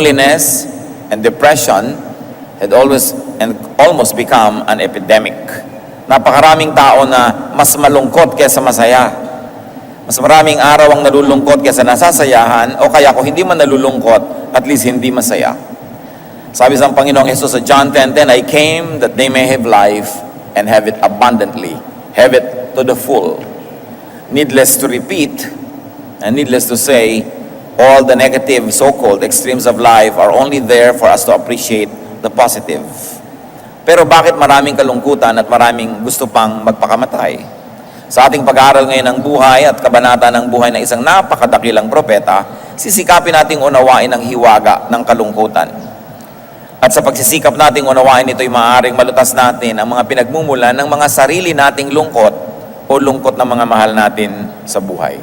loneliness and depression had almost become an epidemic. Napakaraming tao na mas malungkot kaysa masaya. Mas maraming araw ang nalulungkot kaysa nasasayahan, o kaya kung hindi man nalulungkot, at least hindi masaya. Sabi sa Panginoong Jesus sa John 10:10, I came that they may have life and have it abundantly, have it to the full. Needless to repeat, and needless to say, all the negative so-called extremes of life are only there for us to appreciate the positive. Pero bakit maraming kalungkutan at maraming gusto pang magpakamatay? Sa ating pag-aaral ngayon ng buhay at kabanata ng buhay ng isang napakadakilang propeta, sisikapin nating unawain ang hiwaga ng kalungkutan. At sa pagsisikap nating unawain ito'y maaaring malutas natin ang mga pinagmumulan ng mga sarili nating lungkot o lungkot ng mga mahal natin sa buhay.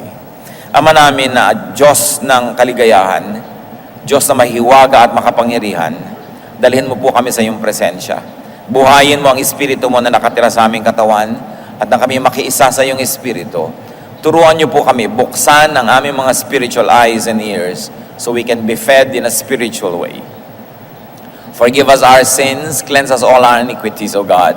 Ama namin na Diyos ng kaligayahan, Diyos na mahiwaga at makapangyarihan, dalhin mo po kami sa iyong presensya. Buhayin mo ang Espiritu mo na nakatira sa aming katawan at na kami makiisa sa iyong Espiritu. Turuan niyo po kami, buksan ang aming mga spiritual eyes and ears so we can be fed in a spiritual way. Forgive us our sins, cleanse us all our iniquities, O God.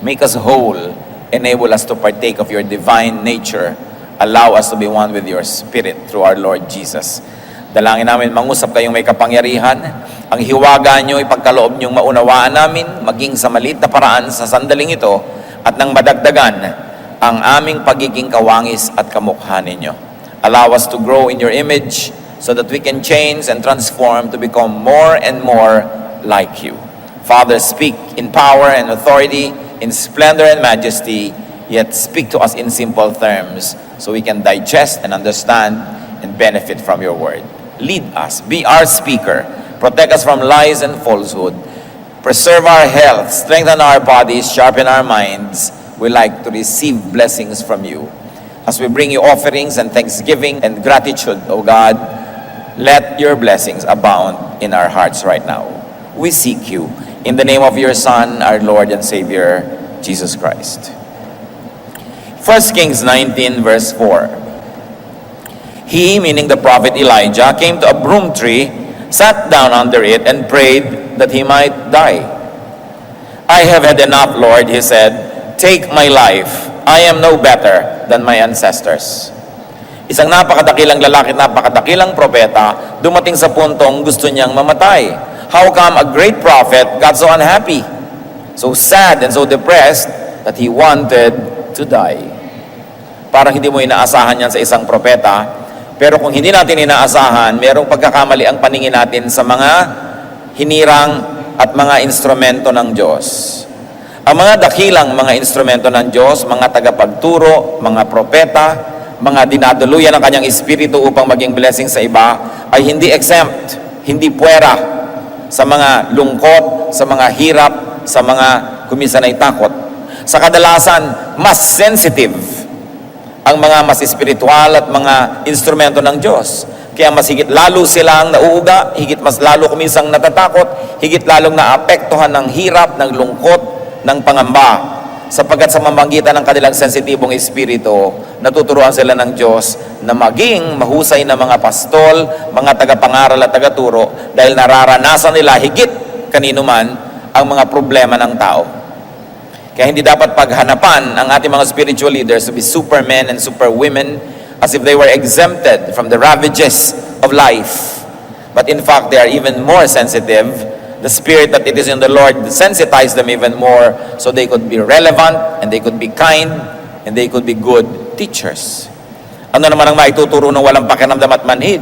Make us whole, enable us to partake of your divine nature. Allow us to be one with your Spirit through our Lord Jesus. Dalangin namin, mangusap kayong may kapangyarihan. Ang hiwaga nyo, ipagkaloob nyong maunawaan namin, maging sa maliit na paraan sa sandaling ito, at nang madagdagan ang aming pagiging kawangis at kamukha ninyo. Allow us to grow in your image so that we can change and transform to become more and more like you. Father, speak in power and authority, in splendor and majesty, yet speak to us in simple terms so we can digest and understand and benefit from your word. Lead us, be our speaker, protect us from lies and falsehood, preserve our health, strengthen our bodies, sharpen our minds. We like to receive blessings from you. As we bring you offerings and thanksgiving and gratitude, O God, let your blessings abound in our hearts right now. We seek you in the name of your Son, our Lord and Savior, Jesus Christ. 1 Kings 19 verse 4. He, meaning the prophet Elijah, came to a broom tree, sat down under it, and prayed that he might die. I have had enough, Lord, he said. Take my life. I am no better than my ancestors. Isang napakadakilang lalaki, napakadakilang propeta, dumating sa puntong gusto niyang mamatay. How come a great prophet got so unhappy, so sad and so depressed that he wanted to die? Parang hindi mo inaasahan yan sa isang propeta, pero kung hindi natin inaasahan, mayroong pagkakamali ang paningin natin sa mga hinirang at mga instrumento ng Diyos. Ang mga dakilang mga instrumento ng Diyos, mga tagapagturo, mga propeta, mga dinaduluyan ng kanyang espiritu upang maging blessing sa iba, ay hindi exempt, hindi puwera sa mga lungkot, sa mga hirap, sa mga kuminsan ay takot. Sa kadalasan, mas sensitive ang mga mas espiritual at mga instrumento ng Diyos. Kaya mas higit lalo silang nauuga, higit mas lalo kuminsang natatakot, higit lalong naapektuhan ng hirap, ng lungkot, ng pangamba. Sapagkat sa mamamagitan ng kanilang sensitibong espiritu, natuturuan sila ng Diyos na maging mahusay na mga pastol, mga tagapangaral at tagaturo, dahil nararanasan nila higit kanino man ang mga problema ng tao. Kaya hindi dapat paghanapan ang ating mga spiritual leaders to be supermen and superwomen as if they were exempted from the ravages of life. But in fact, they are even more sensitive. The spirit that it is in the Lord sensitized them even more so they could be relevant and they could be kind and they could be good teachers. Ano naman ang maituturo ng walang pakiramdam at manhid?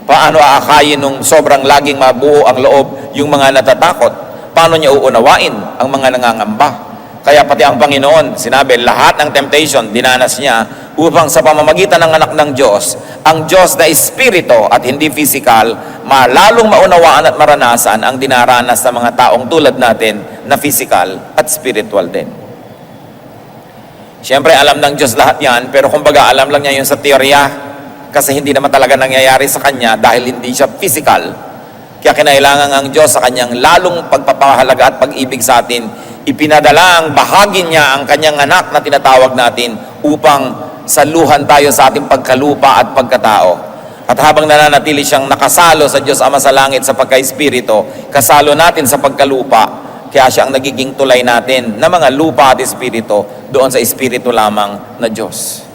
Paano aakayin nung sobrang laging mabuo ang loob yung mga natatakot? Paano niya uunawain ang mga nangangamba? Kaya pati ang Panginoon, sinabi, lahat ng temptation, dinanas niya upang sa pamamagitan ng anak ng Diyos, ang Diyos na espiritu at hindi physical, malalong maunawaan at maranasan ang dinaranas ng mga taong tulad natin na physical at spiritual din. Siyempre, alam ng Diyos lahat yan, pero kumbaga alam lang niya yun sa teorya kasi hindi naman talaga nangyayari sa Kanya dahil hindi siya physical. Kaya kinailangan ang Diyos sa Kanyang lalong pagpapahalaga at pag-ibig sa atin, ipinadala ang bahagi niya ang Kanyang anak na tinatawag natin upang saluhan tayo sa ating pagkalupa at pagkatao. At habang nananatili siyang nakasalo sa Diyos Ama sa langit sa pagka-espiritu, kasalo natin sa pagkalupa, kaya siya ang nagiging tulay natin na mga lupa at espiritu doon sa espiritu lamang na Diyos.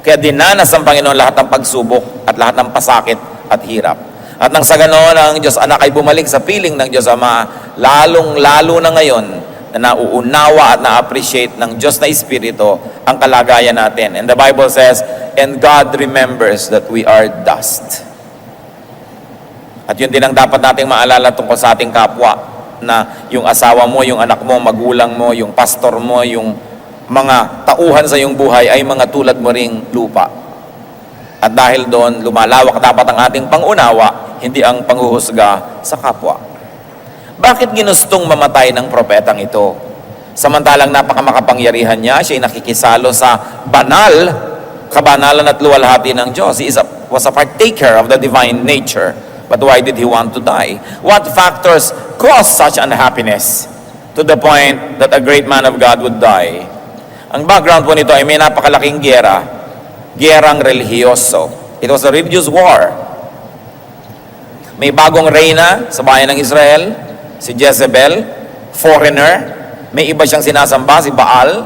Kaya dinanas ng Panginoon lahat ng pagsubok at lahat ng pasakit at hirap. At nang sa ganoon, ang Diyos Anak ay bumalik sa piling ng Diyos Ama, lalong-lalo na ngayon na nauunawa at na-appreciate ng Diyos na Espiritu ang kalagayan natin. And the Bible says, and God remembers that we are dust. At yun din ang dapat nating maalala tungkol sa ating kapwa, na yung asawa mo, yung anak mo, magulang mo, yung pastor mo, yung mga tauhan sa iyong buhay ay mga tulad mo ring lupa. At dahil doon, lumalawak dapat ang ating pangunawa, hindi ang panghuhusga sa kapwa. Bakit ginustong mamatay ng propetang ito? Samantalang napakamakapangyarihan niya, siya'y nakikisalo sa kabanalan at luwalhati ng Diyos. He was a partaker of the divine nature. But why did he want to die? What factors caused such unhappiness to the point that a great man of God would die? Ang background po nito ay may napakalaking gerang relihiyoso. It was a religious war. May bagong reyna sa bayan ng Israel, si Jezebel, foreigner. May iba siyang sinasamba, si Baal.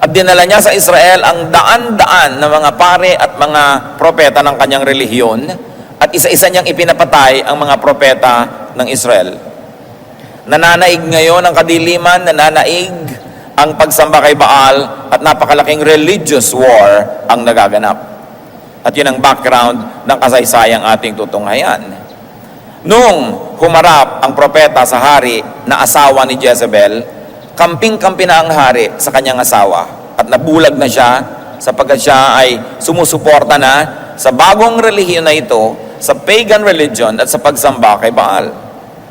At dinala niya sa Israel ang daan-daan na mga pare at mga propeta ng kanyang relihiyon. At isa-isa niyang ipinapatay ang mga propeta ng Israel. Nananaig ngayon ang kadiliman, nananaig ang pagsamba kay Baal, at napakalaking religious war ang nagaganap. At yun ang background ng kasaysayang ating tutunghayan. Noong humarap ang propeta sa hari na asawa ni Jezebel, kamping-kampi na ang hari sa kanyang asawa at nabulag na siya sapagkat siya ay sumusuporta na sa bagong relihiyon na ito, sa pagan religion at sa pagsamba kay Baal.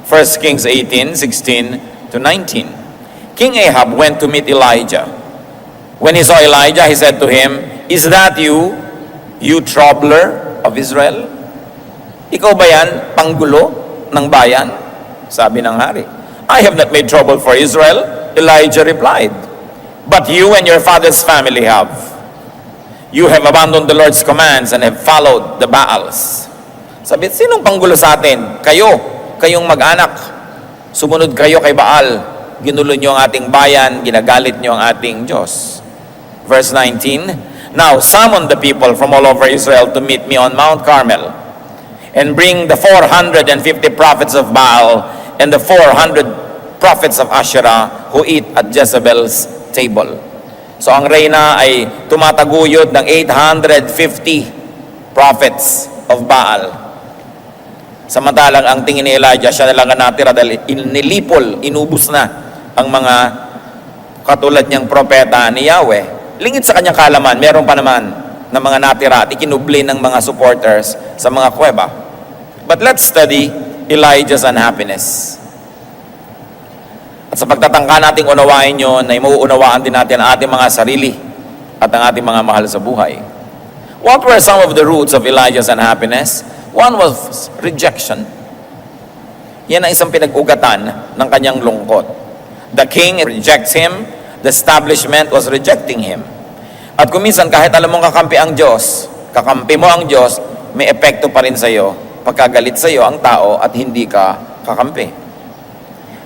1 Kings 18:16 to 19. King Ahab went to meet Elijah. When he saw Elijah, he said to him, "Is that you, you troubler of Israel?" Ikaw ba yan, panggulo ng bayan? Sabi ng hari. "I have not made trouble for Israel," Elijah replied. "But you and your father's family have. You have abandoned the Lord's commands and have followed the Baals." Sabi, sinong panggulo sa atin? Kayong mag-anak. Sumunod kayo kay Baal. Ginulo niyo ang ating bayan, ginagalit niyo ang ating Diyos. Verse 19, "Now summon the people from all over Israel to meet me on Mount Carmel, and bring the 450 prophets of Baal and the 400 prophets of Asherah who eat at Jezebel's table." So ang reyna ay tumataguyod ng 850 prophets of Baal. Samantalang ang tingin ni Elijah, siya na lang ang natira dahil inubos na ang mga katulad niyang propeta ni Yahweh. Lingid sa kanyang kalaman, meron pa naman na mga natira at ikinubli ng mga supporters sa mga kuweba. But let's study Elijah's unhappiness. At sa pagtatangka nating unawain yun, ay mauunawaan din natin ang ating mga sarili at ang ating mga mahal sa buhay. What were some of the roots of Elijah's unhappiness? One was rejection. Yan ang isang pinag-ugatan ng kanyang lungkot. The king rejects him, the establishment was rejecting him. At kuminsan kahit alam mong kakampi ang Diyos, kakampi mo ang Diyos, may epekto pa rin sa iyo pagkagalit sa iyo ang tao at hindi ka kakampi.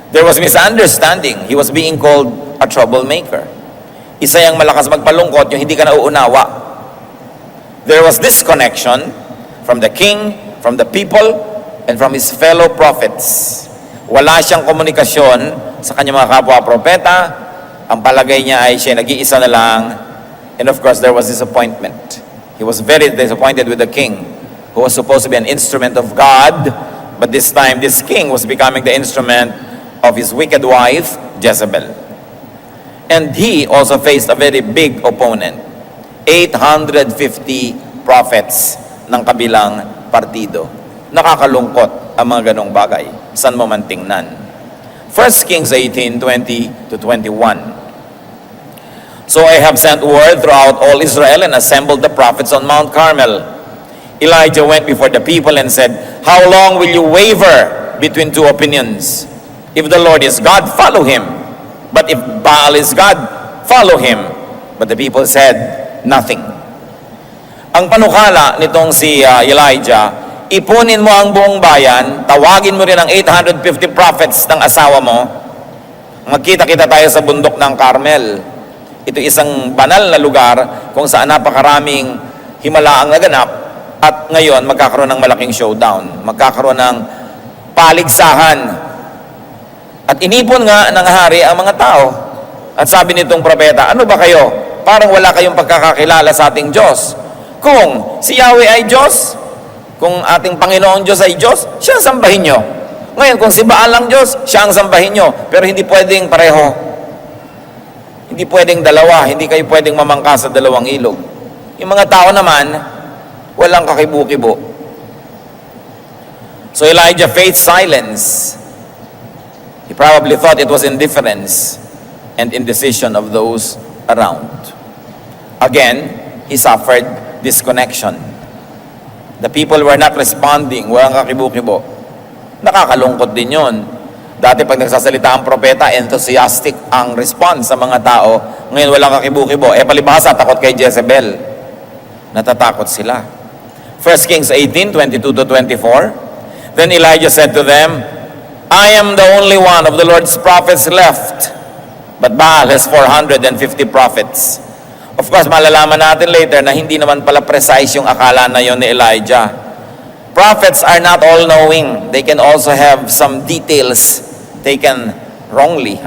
There was misunderstanding. He was being called a troublemaker. Isa yung malakas magpalungkot, yung hindi ka nauunawa. There was disconnection from the king, from the people, and from his fellow prophets. Wala siyang komunikasyon sa kanyang mga kapwa-propeta. Ang palagay niya ay siya nag-iisa na lang. And of course, there was disappointment. He was very disappointed with the king, who was supposed to be an instrument of God, but this time, this king was becoming the instrument of his wicked wife, Jezebel. And he also faced a very big opponent. 850 prophets ng kabilang partido. Nakakalungkot ang mga ganong bagay. San mo man tingnan. 1 Kings 18:20 to 21. "So Ahab sent word throughout all Israel and assembled the prophets on Mount Carmel. Elijah went before the people and said, 'How long will you waver between two opinions? If the Lord is God, follow him. But if Baal is God, follow him.' But the people said nothing. Ang panukala nitong si Elijah, ipunin mo ang buong bayan, tawagin mo rin ang 850 prophets ng asawa mo, magkita-kita tayo sa bundok ng Carmel. Ito isang banal na lugar kung saan napakaraming himala ang naganap at ngayon magkakaroon ng malaking showdown. Magkakaroon ng paligsahan. At inipon nga ng hari ang mga tao. At sabi nitong propeta, ano ba kayo? Parang wala kayong pagkakakilala sa ating Diyos. Kung si Yahweh ay Diyos, kung ating Panginoong Diyos ay Diyos, siya ang sambahin nyo. Ngayon, kung si Baal ang Diyos, siya ang sambahin nyo. Pero hindi pwedeng pareho. Hindi pwedeng dalawa. Hindi kayo pwedeng mamangka sa dalawang ilog. Yung mga tao naman, walang kakibu-kibo. So Elijah faced silence. He probably thought it was indifference and indecision of those around. Again, he suffered disconnection. The people were not responding. Walang kakibu-kibo. Nakakalungkot din yun. Dati pag nagsasalita ang propeta, enthusiastic ang response sa mga tao. Ngayon walang kakibu-kibo. Palibhasa, takot kay Jezebel. Natatakot sila. 1 Kings 18, 22 to 24. Then Elijah said to them, I am the only one of the Lord's prophets left, but Baal has 450 prophets. Of course, malalaman natin later na hindi naman pala precise yung akala na yon ni Elijah. Prophets are not all-knowing. They can also have some details taken wrongly.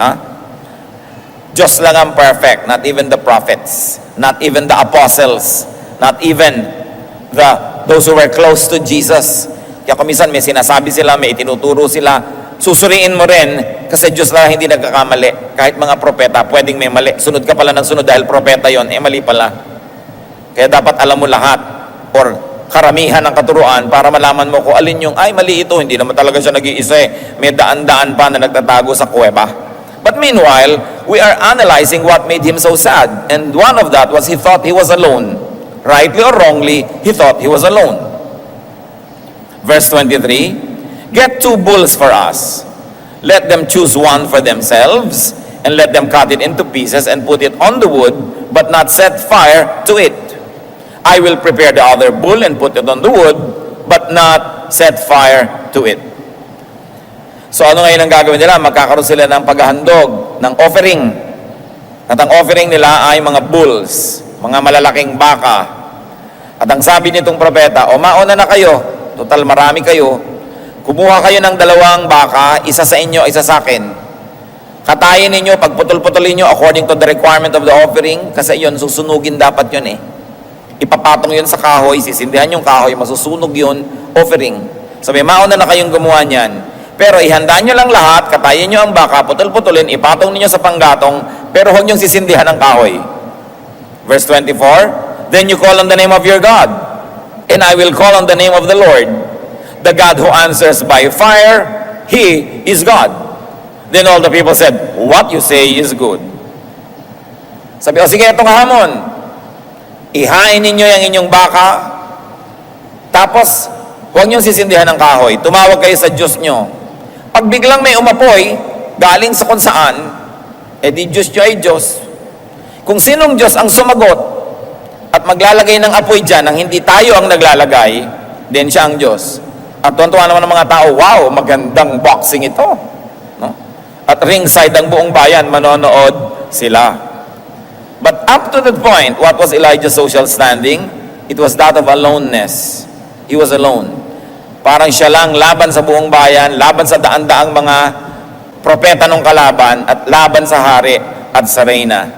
Diyos lang ang perfect, not even the prophets, not even the apostles, not even those who were close to Jesus. Kaya kumisan may sinasabi sila, may itinuturo sila, susuriin mo rin, kasi Diyos lang hindi nagkakamali. Kahit mga propeta, pwedeng may mali. Sunod ka pala ng sunod dahil propeta yon, mali pala. Kaya dapat alam mo lahat, or karamihan ng katuruan, para malaman mo kung alin yung, ay mali ito, hindi naman talaga siya nag-iisa may daan-daan pa na nagtatago sa kuweba. But meanwhile, we are analyzing what made him so sad. And one of that was he thought he was alone. Rightly or wrongly, he thought he was alone. Verse 23, get 2 bulls for us. Let them choose one for themselves, and let them cut it into pieces and put it on the wood, but not set fire to it. I will prepare the other bull and put it on the wood, but not set fire to it. So ano ngayon ang gagawin nila? Magkakaroon sila ng paghahandog, ng offering. At ang offering nila ay mga bulls, mga malalaking baka. At ang sabi nitong propeta, o mauna na kayo, total marami kayo, kumuha kayo ng 2 baka, isa sa inyo, isa sa akin. Katayin ninyo, pagputol-putulin nyo according to the requirement of the offering, kasi yun, susunugin dapat yun Ipapatong yun sa kahoy, sisindihan yung kahoy, masusunog yun, offering. Sabi, mauna na kayong gumawa niyan. Pero ihandaan nyo lang lahat, katayin nyo ang baka, putol-putulin, ipatong ninyo sa panggatong, pero huwag nyong sisindihan ng kahoy. Verse 24, then you call on the name of your God, and I will call on the name of the Lord. The God who answers by fire, He is God. Then all the people said, what you say is good. Sabi, sige, itong hamon. Ihain ninyo yung inyong baka, tapos huwag niyong sisindihan ng kahoy. Tumawag kayo sa Diyos nyo. Pag biglang may umapoy, galing sa kung saan, di Diyos nyo ay Diyos. Kung sinong Diyos ang sumagot at maglalagay ng apoy dyan nang hindi tayo ang naglalagay, then siya ang Diyos. At tuwan-tuwa naman ng mga tao, wow, magandang boxing ito. No? At ringside ang buong bayan, manonood sila. But up to that point, what was Elijah's social standing? It was that of aloneness. He was alone. Parang siya lang laban sa buong bayan, laban sa daan-daang mga propeta ng kalaban, at laban sa hari at sa reyna.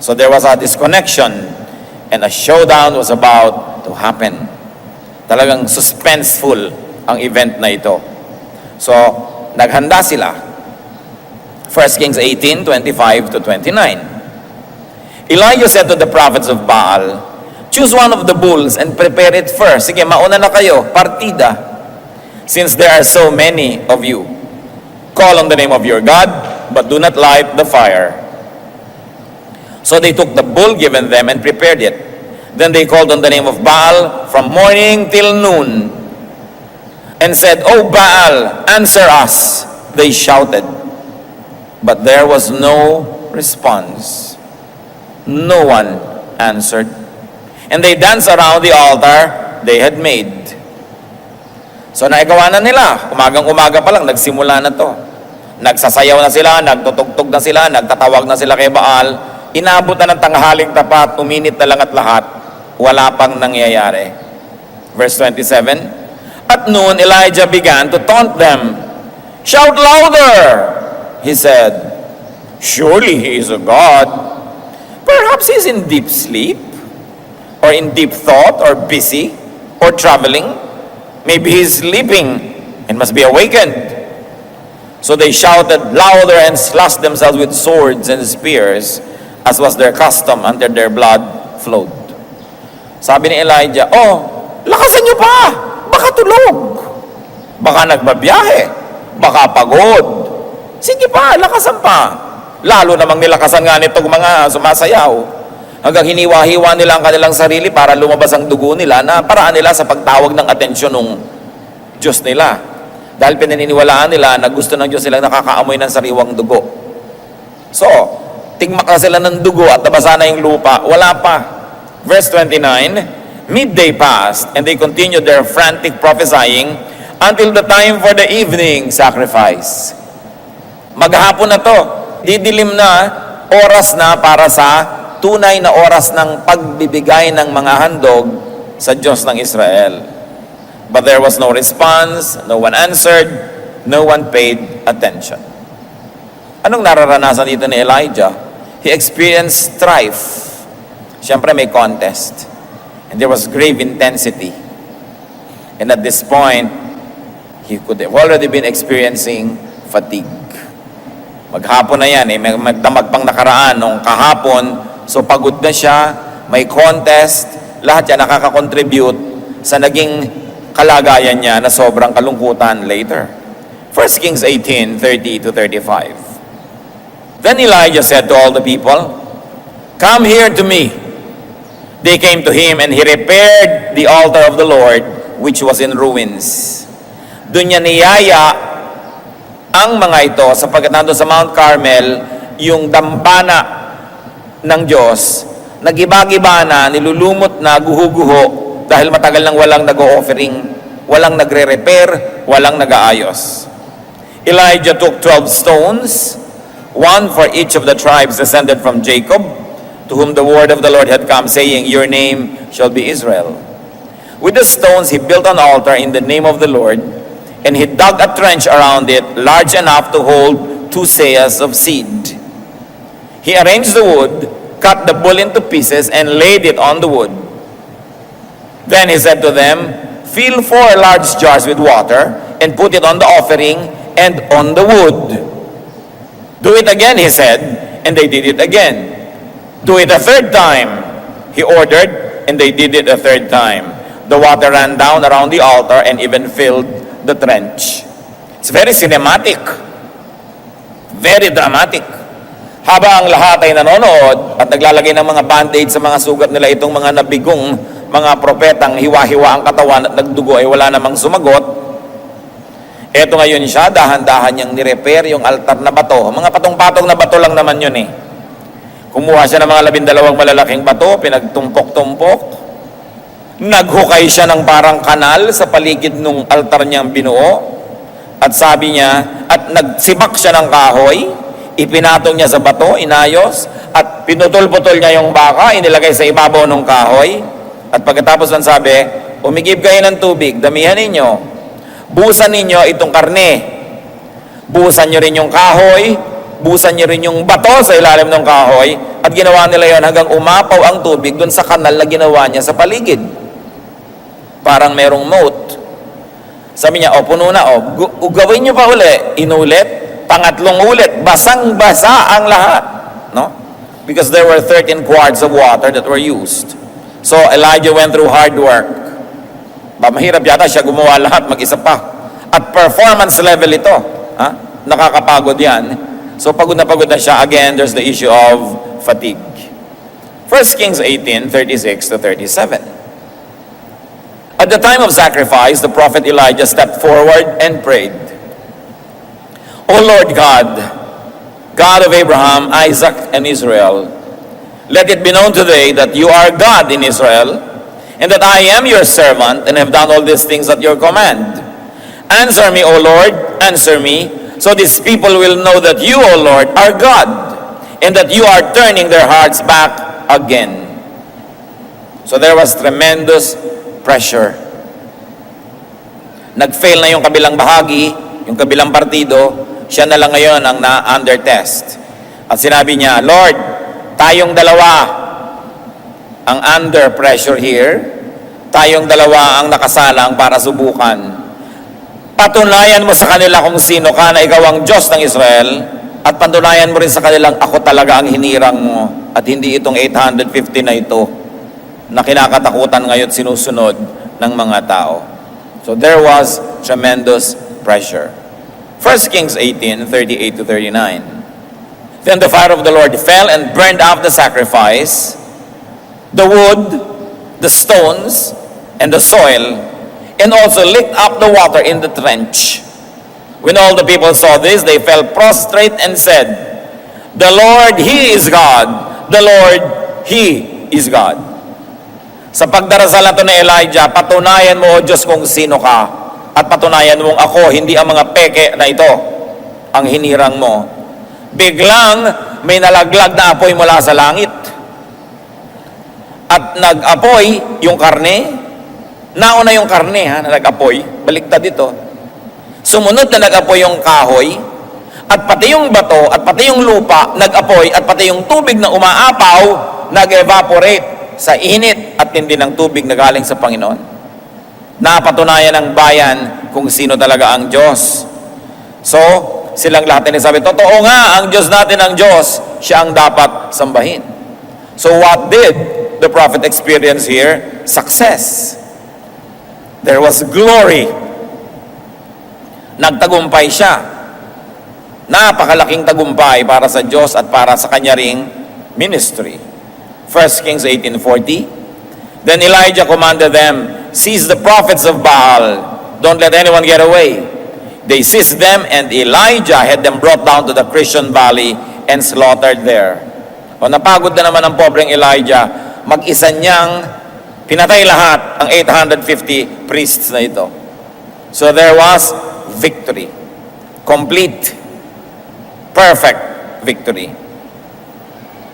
So there was a disconnection, and a showdown was about to happen. Talagang suspenseful ang event na ito. So, naghanda sila. 1 Kings 18, 25 to 29. Elijah said to the prophets of Baal, choose one of the bulls and prepare it first. Sige, mauna na kayo, partida. Since there are so many of you, call on the name of your God, but do not light the fire. So they took the bull given them and prepared it. Then they called on the name of Baal from morning till noon, and said, O Baal, answer us. They shouted, but there was no response. No one answered. And they danced around the altar they had made. So naigawa na nila. Umagang-umaga pa lang, nagsimula na to. Nagsasayaw na sila, nagtutugtog na sila, nagtatawag na sila kay Baal. Inabot na ng tanghaling tapat, uminit na lang at lahat. Wala pang nangyayari. Verse 27, At noon, Elijah began to taunt them. Shout louder, he said. Surely he is a God. Perhaps he's in deep sleep, or in deep thought, or busy, or traveling. Maybe he's sleeping and must be awakened. So they shouted louder and slashed themselves with swords and spears, as was their custom, until their blood flowed. Sabi ni Elijah, lakasan niyo pa! Baka tulog! Baka nagbabiyahe! Baka pagod! Sige pa, lakasan pa! Lalo namang nilakasan nga nitong mga sumasayaw. Hanggang hiniwa-hiwa nila ang kanilang sarili para lumabas ang dugo nila na paraan nila sa pagtawag ng atensyon ng Diyos nila. Dahil pinaniniwalaan nila na gusto ng Diyos silang nakakaamoy ng sariwang dugo. So, tigmak na sila ng dugo at nabasa na yung lupa. Wala pa. Verse 29, midday passed, and they continued their frantic prophesying until the time for the evening sacrifice. Maghapon na to. Didilim na, oras na para sa tunay na oras ng pagbibigay ng mga handog sa Diyos ng Israel. But there was no response, no one answered, no one paid attention. Anong nararanasan dito ni Elijah? He experienced strife. Siyempre may contest. And there was grave intensity. And at this point, he could have already been experiencing fatigue. Maghapon na yan, may magdamag pang nakaraan nung kahapon, so pagod na siya, may contest, lahat yan nakaka-contribute sa naging kalagayan niya na sobrang kalungkutan later. 1 Kings 18:30-35. Then Elijah said to all the people, Come here to me. They came to him, and he repaired the altar of the Lord, which was in ruins. Doon niya niyaya ang mga ito sapagkat nandun sa Mount Carmel, yung dambana ng Diyos, nagiba-giba na, nilulumot na, guho-guho, dahil matagal nang walang nag-o-offering, walang nagre-repair, walang nag-aayos. Elijah took 12 stones, one for each of the tribes descended from Jacob, to whom the word of the Lord had come, saying, Your name shall be Israel. With the stones he built an altar in the name of the Lord, and he dug a trench around it, large enough to hold 2 seahs of seed. He arranged the wood, cut the bull into pieces, and laid it on the wood. Then he said to them, Fill 4 large jars with water, and put it on the offering and on the wood. Do it again, he said, and they did it again. Do it a third time, he ordered, and they did it a third time. The water ran down around the altar and even filled the trench. It's very cinematic. Very dramatic. Habang lahat ay nanonood at naglalagay ng mga band-aid sa mga sugat nila, itong mga nabigong mga propetang hiwa-hiwa ang katawan at nagdugo ay wala namang sumagot. Eto ngayon siya, dahan-dahan niyang nirepair yung altar na bato. Mga patong-patong na bato lang naman yun eh. Kumuha siya ng mga 12 malalaking bato, pinagtumpok-tumpok. Naghukay siya ng parang kanal sa paligid ng altar niyang binuo. At sabi niya, at nagsibak siya ng kahoy, ipinatong niya sa bato, inayos, at pinutol-putol niya yung baka, inilagay sa ibabaw ng kahoy. At pagkatapos ng sabi, umigib kayo ng tubig, damihan ninyo. Busan ninyo itong karne. Busan niyo rin yung kahoy, busan niyo rin yung bato sa ilalim ng kahoy, at ginawa nila yon hanggang umapaw ang tubig doon sa kanal na ginawa niya sa paligid. Parang merong moat. Sabi niya, puno na, gawin niyo pa uli. Inulit, pangatlong ulit, basang-basa ang lahat. No? Because there were 13 quarts of water that were used. So Elijah went through hard work. Mahirap yata siya gumawa lahat, mag-isa pa. At performance level ito. Nakakapagod yan. So pagod na siya. Again, there's the issue of fatigue. 1 Kings 18:36-37. At the time of sacrifice, the prophet Elijah stepped forward and prayed, O Lord God, God of Abraham, Isaac, and Israel, let it be known today that you are God in Israel, and that I am your servant, and have done all these things at your command. Answer me, O Lord, answer me, so these people will know that you, O Lord, are God, and that you are turning their hearts back again. So there was tremendous pressure. Nag-fail na yung kabilang bahagi, yung kabilang partido, siya na lang ngayon ang na-under test. At sinabi niya, Lord, tayong dalawa ang under pressure here, tayong dalawa ang nakasalang para subukan. Patunayan mo sa kanila kung sino ka na ikaw ang Diyos ng Israel, at patunayan mo rin sa kanilang ako talaga ang hinirang mo, at hindi itong 850 na ito na kinakatakutan ngayon sinusunod ng mga tao. So there was tremendous pressure. 1 Kings 18:38-39. Then the fire of the Lord fell and burned up the sacrifice, the wood, the stones, and the soil, and also licked up the water in the trench. When all the people saw this, they fell prostrate and said, The Lord, He is God. The Lord, He is God. Sa pagdarasal na ito ni Elijah, patunayan mo, O Diyos, kung sino ka, at patunayan mong ako, hindi ang mga peke na ito ang hinirang mo. Biglang may nalaglag na apoy mula sa langit. At nag-apoy yung karne. Nauna yung karne, na nag-apoy. Baliktad dito. Sumunod na nag-apoy yung kahoy. At pati yung bato, at pati yung lupa, nag-apoy. At pati yung tubig na umaapaw, nag-evaporate sa init at tindi ng tubig na galing sa Panginoon. Napatunayan ng bayan kung sino talaga ang Diyos. So, silang lahat ay sabi, totoo nga, ang Diyos natin ang Diyos, siya ang dapat sambahin. So what did the prophet experience here? Success. There was glory. Nagtagumpay siya. Napakalaking tagumpay para sa Diyos at para sa kanya ring ministry. 1 Kings 18:40. Then Elijah commanded them, seize the prophets of Baal. Don't let anyone get away. They seized them, and Elijah had them brought down to the Kishon Valley and slaughtered there. O napagod na naman ang pobreng Elijah, mag-isa niyang pinatay lahat ang 850 priests na ito. So there was victory. Complete, perfect victory.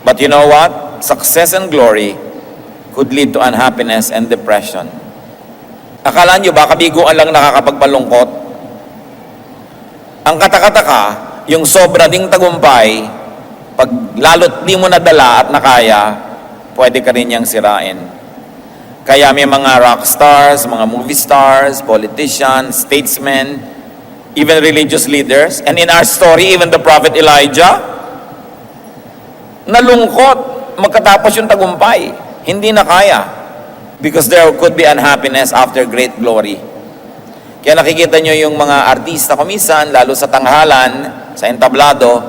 But you know what? Success and glory could lead to unhappiness and depression. Akala nyo ba kabiguan lang nakakapagpalungkot? Ang katakataka, yung sobra ding tagumpay, pag lalo't di mo nadala at nakaya, pwede ka rin niyang sirain. Kaya may mga rock stars, mga movie stars, politicians, statesmen, even religious leaders. And in our story, even the prophet Elijah, nalungkot magkatapos yung tagumpay. Hindi na kaya. Because there could be unhappiness after great glory. Kaya nakikita nyo yung mga artista kumisan, lalo sa tanghalan, sa entablado,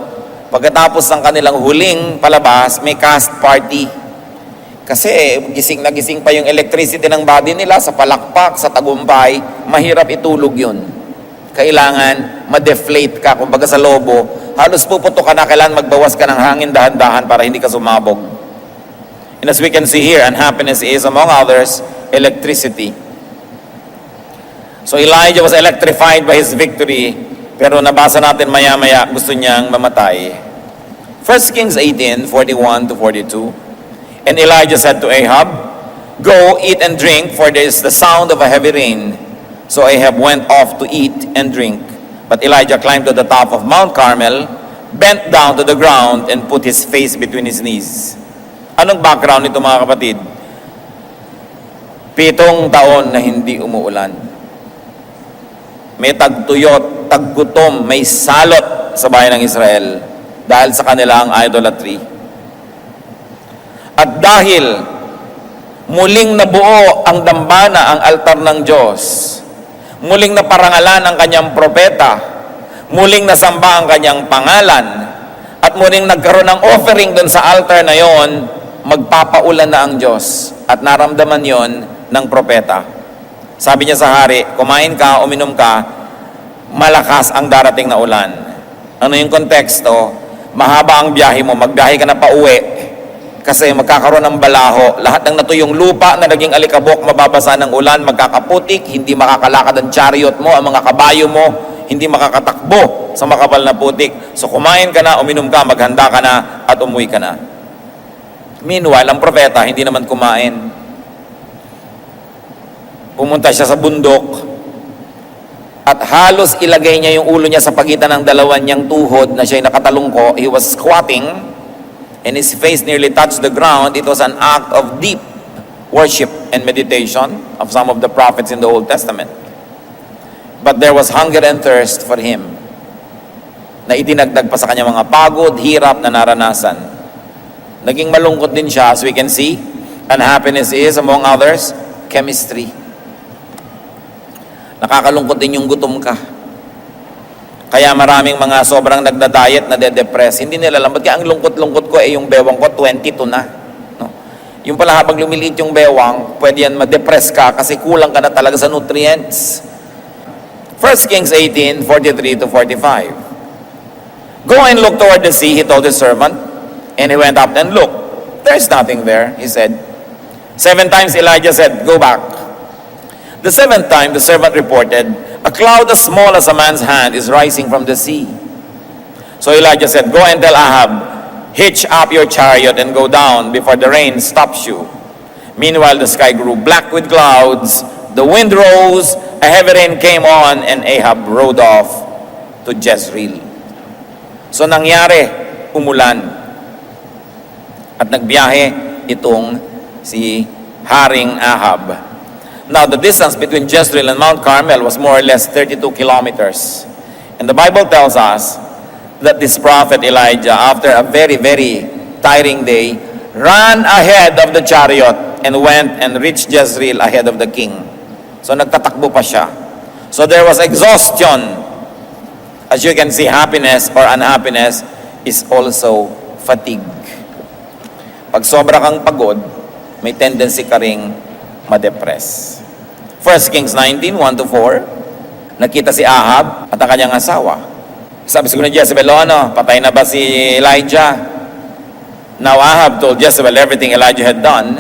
pagkatapos ng kanilang huling palabas, may cast party. Kasi gising na gising pa yung electricity ng body nila sa palakpak, sa tagumpay, mahirap itulog yun. Kailangan ma-deflate ka, kumbaga sa lobo, halos puputo ka na, kailangan magbawas ka ng hangin dahan-dahan para hindi ka sumabog. And as we can see here, unhappiness is, among others, electricity. So Elijah was electrified by his victory, pero nabasa natin maya-maya, gusto niyang mamatay. 1 Kings 18:41-42. And Elijah said to Ahab, Go, eat and drink, for there is the sound of a heavy rain. So Ahab went off to eat and drink. But Elijah climbed to the top of Mount Carmel, bent down to the ground, and put his face between his knees. Anong background nito, mga kapatid? 7 taon na hindi umuulan. May tagtuyot, taggutom, may salot sa bayan ng Israel dahil sa kanilang idolatry. At dahil muling nabuo ang dambana, ang altar ng Diyos, muling naparangalan ang kanyang propeta, muling nasamba ang kanyang pangalan, at muling nagkaroon ng offering doon sa altar na yon, magpapaulan na ang Diyos. At naramdaman yon ng propeta. Sabi niya sa hari, kumain ka, uminom ka, malakas ang darating na ulan. Ano yung konteksto? Mahaba ang biyahe mo, magbiyahe ka na pauwi. Kasi magkakaroon ng balaho. Lahat ng natuyong lupa na naging alikabok, mababasa ng ulan, magkakaputik, hindi makakalakad ang chariot mo, ang mga kabayo mo, hindi makakatakbo sa makapal na putik. So kumain ka na, uminom ka, maghanda ka na, at umuwi ka na. Meanwhile, ang propeta hindi naman kumain. Pumunta siya sa bundok at halos ilagay niya yung ulo niya sa pagitan ng dalawa niyang tuhod na siya'y nakatalungko. He was squatting and his face nearly touched the ground. It was an act of deep worship and meditation of some of the prophets in the Old Testament. But there was hunger and thirst for him na itinagdag pa sa kanya mga pagod, hirap na naranasan. Naging malungkot din siya, as we can see. Unhappiness is, among others, chemistry. Nakakalungkot din yung gutom ka. Kaya maraming mga sobrang nagda-diet na de-depress. Hindi nila alam, ba't kaya ang lungkot-lungkot ko, yung bewang ko, 22 na. No? Yung pala habang lumiliit yung bewang, pwede yan ma-depress ka kasi kulang ka na talaga sa nutrients. 1 Kings 18, 43 to 45. Go and look toward the sea, he told his servant. And he went up and looked. There's nothing there, he said. 7 times Elijah said, go back. The 7th time, the servant reported, a cloud as small as a man's hand is rising from the sea. So Elijah said, go and tell Ahab, hitch up your chariot and go down before the rain stops you. Meanwhile, the sky grew black with clouds, the wind rose, a heavy rain came on, and Ahab rode off to Jezreel. So nangyari, umulan. At nagbiyahe itong si Haring Ahab. Now, the distance between Jezreel and Mount Carmel was more or less 32 kilometers. And the Bible tells us that this prophet Elijah, after a very, very tiring day, ran ahead of the chariot and went and reached Jezreel ahead of the king. So, nagtatakbo pa siya. So, there was exhaustion. As you can see, happiness or unhappiness is also fatigue. Pag sobra kang pagod, may tendency ka ring ma-depress. 1 Kings 19, 1 to 4. Nakita si Ahab at ang kanyang asawa. Sabi siguro ni Jezebel, patay na ba si Elijah? Now Ahab told Jezebel everything Elijah had done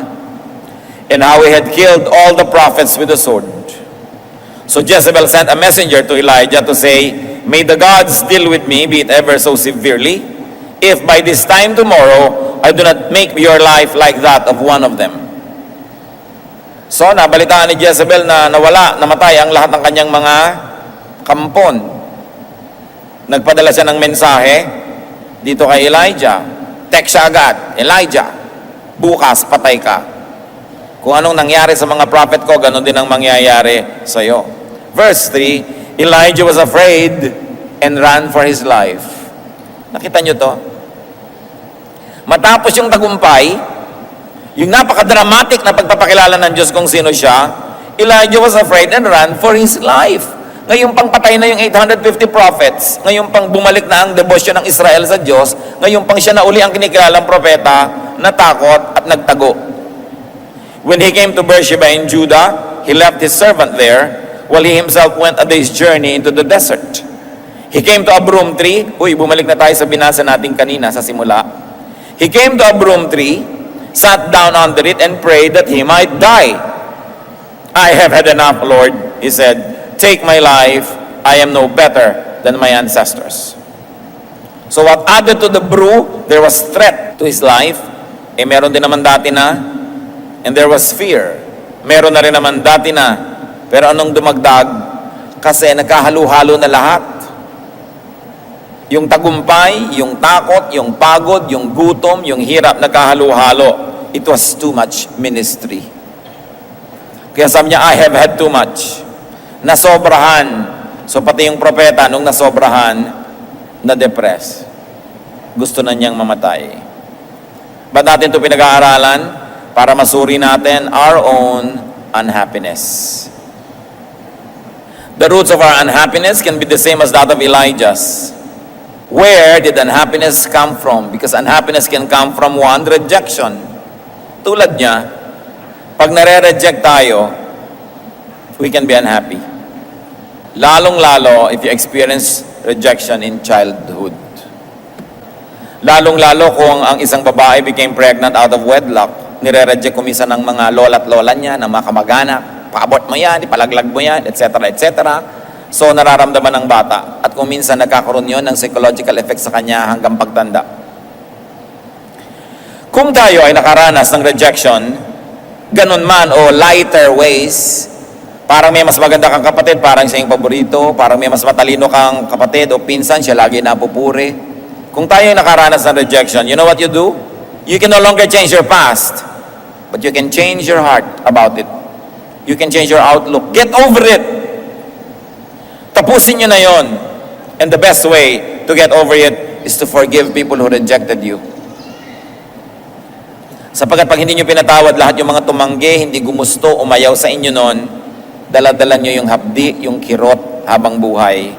and how he had killed all the prophets with the sword. So Jezebel sent a messenger to Elijah to say, may the gods deal with me, be it ever so severely, if by this time tomorrow I do not make your life like that of one of them. So, nabalitaan ni Jezebel na namatay ang lahat ng kanyang mga kampon. Nagpadala siya ng mensahe dito kay Elijah. Text siya agad, Elijah, bukas patay ka. Kung anong nangyari sa mga prophet ko, ganun din ang mangyayari sa iyo. Verse 3, Elijah was afraid and ran for his life. Nakita niyo to? Matapos yung tagumpay, yung napaka-dramatic na pagpapakilala ng Diyos kung sino siya, Elijah was afraid and ran for his life. Ngayon pang patay na yung 850 prophets, ngayon pang bumalik na ang debosyon ng Israel sa Diyos, ngayon pang siya na uli ang kinikilalang propeta, natakot at nagtago. When he came to Beersheba in Judah, he left his servant there, while he himself went a day's journey into the desert. He came to a broom tree. Bumalik na tayo sa binasa natin kanina sa simula. He came to a broom tree, sat down under it and prayed that he might die. I have had enough, Lord, he said. Take my life. I am no better than my ancestors. So what added to the brew, there was threat to his life. Meron din naman dati na. And there was fear. Meron na rin naman dati na. Pero anong dumagdag? Kasi nagkahalo-halo na lahat. Yung tagumpay, yung takot, yung pagod, yung gutom, yung hirap, nagkahalo-halo. It was too much ministry. Kaya sabi niya, I have had too much. Nasobrahan. So pati yung propeta, nung nasobrahan, na-depress. Gusto na niyang mamatay. Ba't natin ito pinag-aaralan? Para masuri natin our own unhappiness. The roots of our unhappiness can be the same as that of Elijah's. Where did unhappiness come from? Because unhappiness can come from one, rejection. Tulad niya, pag nare-reject tayo, we can be unhappy. Lalong-lalo if you experience rejection in childhood. Lalong-lalo kung ang isang babae became pregnant out of wedlock, nire-reject kumisan ng mga lola at lola niya, ng mga kamag-anak, paabot mo yan, ipalaglag mo yan, etc. etc. So nararamdaman ng bata. At kung minsan nagkakaroon yun ng psychological effect sa kanya hanggang pagtanda. Kung tayo ay nakaranas ng rejection, ganun man o lighter ways, parang may mas maganda kang kapatid, parang siya yung paborito, parang may mas matalino kang kapatid o pinsan, siya lagi napupuri. Kung tayo ay nakaranas ng rejection, you know what you do? You can no longer change your past, but you can change your heart about it. You can change your outlook. Get over it. Tapusin nyo na yon. And the best way to get over it is to forgive people who rejected you. Sapagkat pag hindi nyo pinatawad lahat yung mga tumanggi, hindi gumusto, umayaw sa inyo noon, dala-dala nyo yung hapdi, yung kirot habang buhay.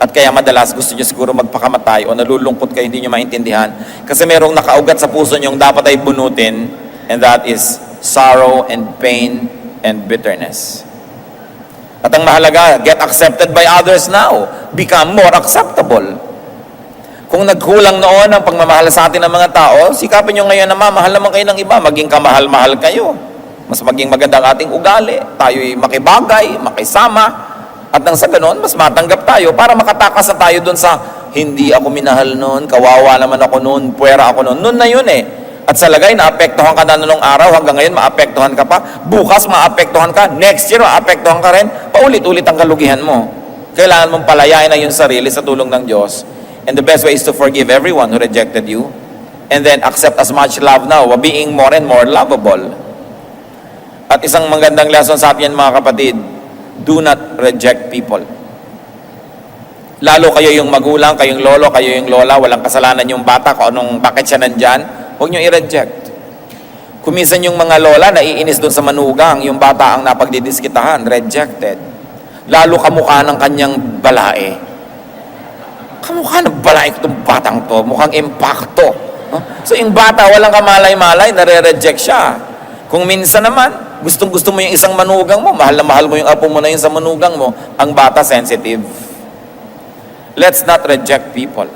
At kaya madalas gusto nyo siguro magpakamatay o nalulungkot kayo, hindi nyo maintindihan. Kasi merong nakaugat sa puso nyo dapat ay bunutin, and that is sorrow and pain and bitterness. At ang mahalaga, get accepted by others now. Become more acceptable. Kung nagkulang noon ang pagmamahal sa atin ng mga tao, sikapin nyo ngayon na mahal naman kayo ng iba, maging kamahal-mahal kayo. Mas maging maganda ang ating ugali, tayo'y makibagay, makisama, at nang sa ganon, mas matanggap tayo para makatakas na tayo dun sa hindi ako minahal noon, kawawa naman ako noon, puwera ako noon. Noon na yun eh. At sa lagay, naapektuhan ka na noong araw, hanggang ngayon maapektuhan ka pa, bukas maapektuhan ka, next year maapektuhan ka rin, paulit-ulit ang kalugihan mo. Kailangan mong palayain na yung sarili sa tulong ng Diyos. And the best way is to forgive everyone who rejected you, and then accept as much love now, being more and more lovable. At isang magandang lesson sa atin mga kapatid, do not reject people. Lalo kayo yung magulang, kayong lolo, kayo yung lola, walang kasalanan yung bata, kung anong bakit siya nandyan, huwag nyo i-reject. Kumisan yung mga lola, naiinis doon sa manugang, yung bata ang napagdidiskitahan, rejected. Lalo kamukha ng kanyang balae. Kamukha ng balae itong batang to, mukhang impacto. So yung bata, walang kamalay-malay, nare-reject siya. Kung minsan naman, gustong-gusto mo yung isang manugang mo, mahal na mahal mo yung apo mo na yung sa manugang mo, ang bata sensitive. Let's not reject people.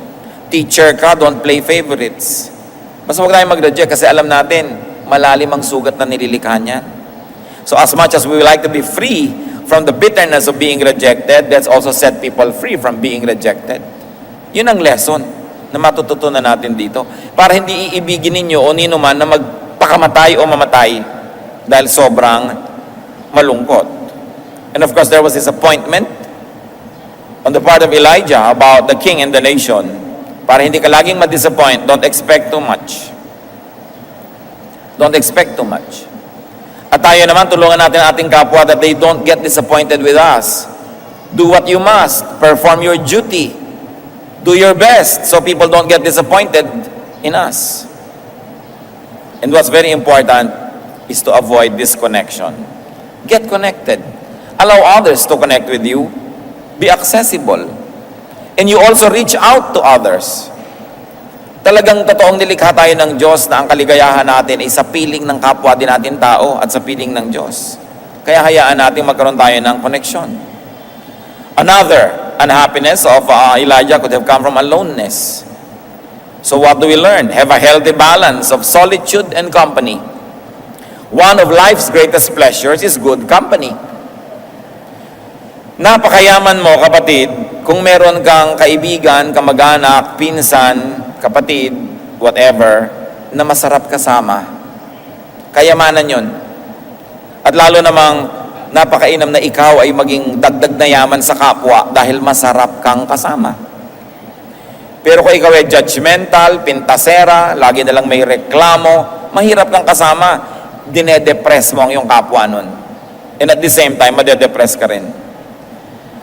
Teacher ka, don't play favorites. Mas huwag tayong mag-reject kasi alam natin, malalim ang sugat na nililikha niyan. So as much as we would like to be free from the bitterness of being rejected, let's also set people free from being rejected. Yun ang lesson na matututunan natin dito. Para hindi iibigin ninyo o nino man na magpakamatay o mamatay dahil sobrang malungkot. And of course, there was disappointment on the part of Elijah about the king and the nation. Para hindi ka laging ma-disappoint, don't expect too much. Don't expect too much. At tayo naman, tulungan natin ang ating kapwa that they don't get disappointed with us. Do what you must. Perform your duty. Do your best so people don't get disappointed in us. And what's very important is to avoid disconnection. Get connected. Allow others to connect with you. Be accessible. And you also reach out to others. Talagang totoong nilikha tayo ng Diyos na ang kaligayahan natin ay sa piling ng kapwa din natin tao at sa piling ng Diyos. Kaya hayaan natin magkaroon tayo ng connection. Another unhappiness of Elijah could have come from aloneness. So what do we learn? Have a healthy balance of solitude and company. One of life's greatest pleasures is good company. Napakayaman mo, kapatid, kung meron kang kaibigan, kamag-anak, pinsan, kapatid, whatever, na masarap kasama. Kayamanan yun. At lalo namang napakainam na ikaw ay maging dagdag na yaman sa kapwa dahil masarap kang kasama. Pero kung ikaw ay judgmental, pintasera, lagi na lang may reklamo, mahirap kang kasama, dinedepress mo ang iyong kapwa nun. And at the same time, madedepress ka rin.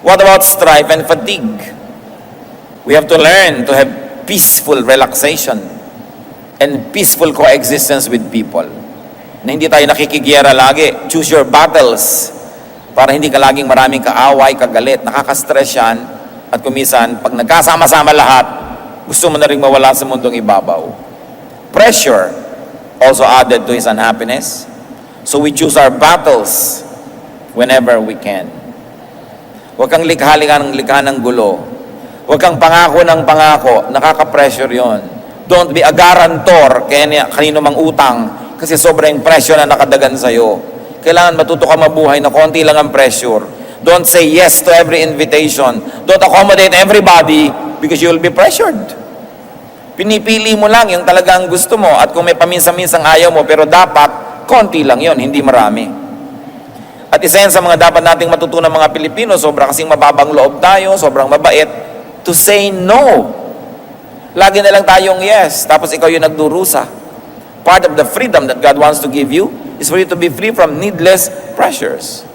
What about strife and fatigue? We have to learn to have peaceful relaxation and peaceful coexistence with people. Na hindi tayo nakikigyera lagi. Choose your battles para hindi ka laging maraming kaaway, kagalit, nakaka-stress yan. At kumisan, pag nagkasama-sama lahat, gusto mo na rin mawala sa mundong ibabaw. Pressure also added to his unhappiness. So we choose our battles whenever we can. Huwag kang likha ng gulo. Huwag kang pangako ng pangako. Nakaka-pressure yon. Don't be a guarantor kaya kanino mang utang kasi sobrang presyo na nakadagan sa'yo. Kailangan matuto ka mabuhay na konti lang ang pressure. Don't say yes to every invitation. Don't accommodate everybody because you will be pressured. Pinipili mo lang yung talagang gusto mo at kung may paminsan-minsang ayaw mo pero dapat konti lang yon, hindi marami. At isa yan sa mga dapat nating matutunan mga Pilipino, sobra kasing mababang loob tayo, sobrang mabait, to say no. Lagi na lang tayong yes, tapos ikaw yung nagdurusa. Part of the freedom that God wants to give you is for you to be free from needless pressures.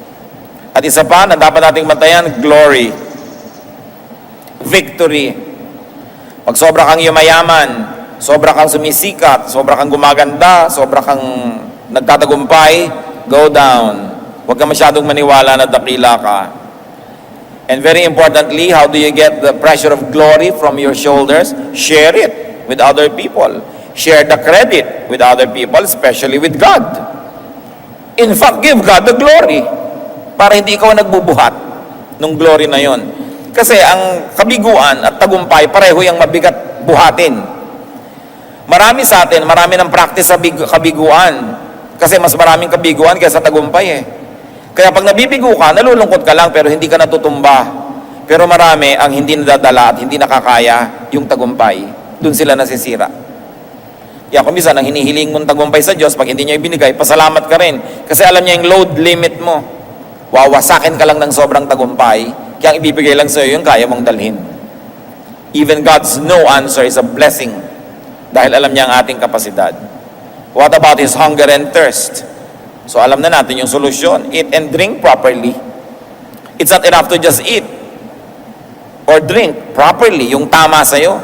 At isa pa na dapat nating matayan, glory. Victory. Pag sobra kang yumayaman, sobra kang sumisikat, sobra kang gumaganda, sobra kang nagtatagumpay, go down. Huwag ka masyadong maniwala na dakila ka. And very importantly, how do you get the pressure of glory from your shoulders? Share it with other people. Share the credit with other people, especially with God. In fact, give God the glory. Para hindi ikaw nagbubuhat ng glory na yon. Kasi ang kabiguan at tagumpay, pareho yung mabigat buhatin. Marami sa atin, marami ng practice sa kabiguan. Kasi mas maraming kabiguan kaysa tagumpay eh. Kaya pag nabibigo ka, nalulungkot ka lang pero hindi ka natutumba. Pero marami ang hindi nadadala at hindi nakakaya yung tagumpay. Doon sila nasisira. Kaya kung minsan ang hinihiling mong tagumpay sa Diyos, pag hindi niya ibinigay, pasalamat ka rin. Kasi alam niya yung load limit mo. Wawasakin ka lang ng sobrang tagumpay, kaya ang ibibigay lang sa iyo yung kaya mong dalhin. Even God's no answer is a blessing dahil alam niya ang ating kapasidad. What about His hunger and thirst? So alam na natin yung solusyon. Eat and drink properly. It's not enough to just eat or drink properly, yung tama sa'yo.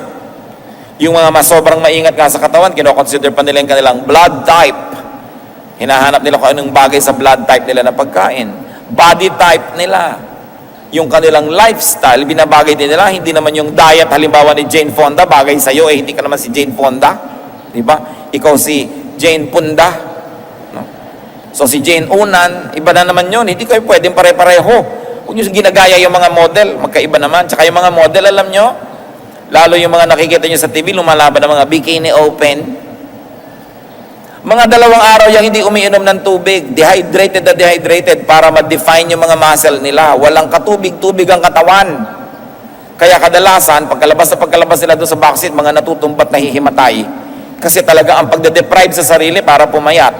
Yung mga mas sobrang maingat nga sa katawan, kinoconsider pa nila yung kanilang blood type. Hinahanap nila kung anong bagay sa blood type nila na pagkain. Body type nila. Yung kanilang lifestyle, binabagay din nila. Hindi naman yung diet, halimbawa ni Jane Fonda, bagay sa'yo, hindi ka naman si Jane Fonda. Diba? Ikaw si Jane Punda. No? So si Jane Unan, iba na naman yun. Hindi kayo pwedeng pare-pareho. Kung nyo ginagaya yung mga model, magkaiba naman. Tsaka yung mga model, alam nyo, lalo yung mga nakikita nyo sa TV, lumalaban ng mga bikini open. Mga 2 araw yung hindi umiinom ng tubig, dehydrated na dehydrated para ma-define yung mga muscle nila. Walang katubig-tubig ang katawan. Kaya kadalasan, pagkalabas nila doon sa backseat, mga natutumbat na hihimatay. Kasi talaga ang pagde-deprive sa sarili para pumayat.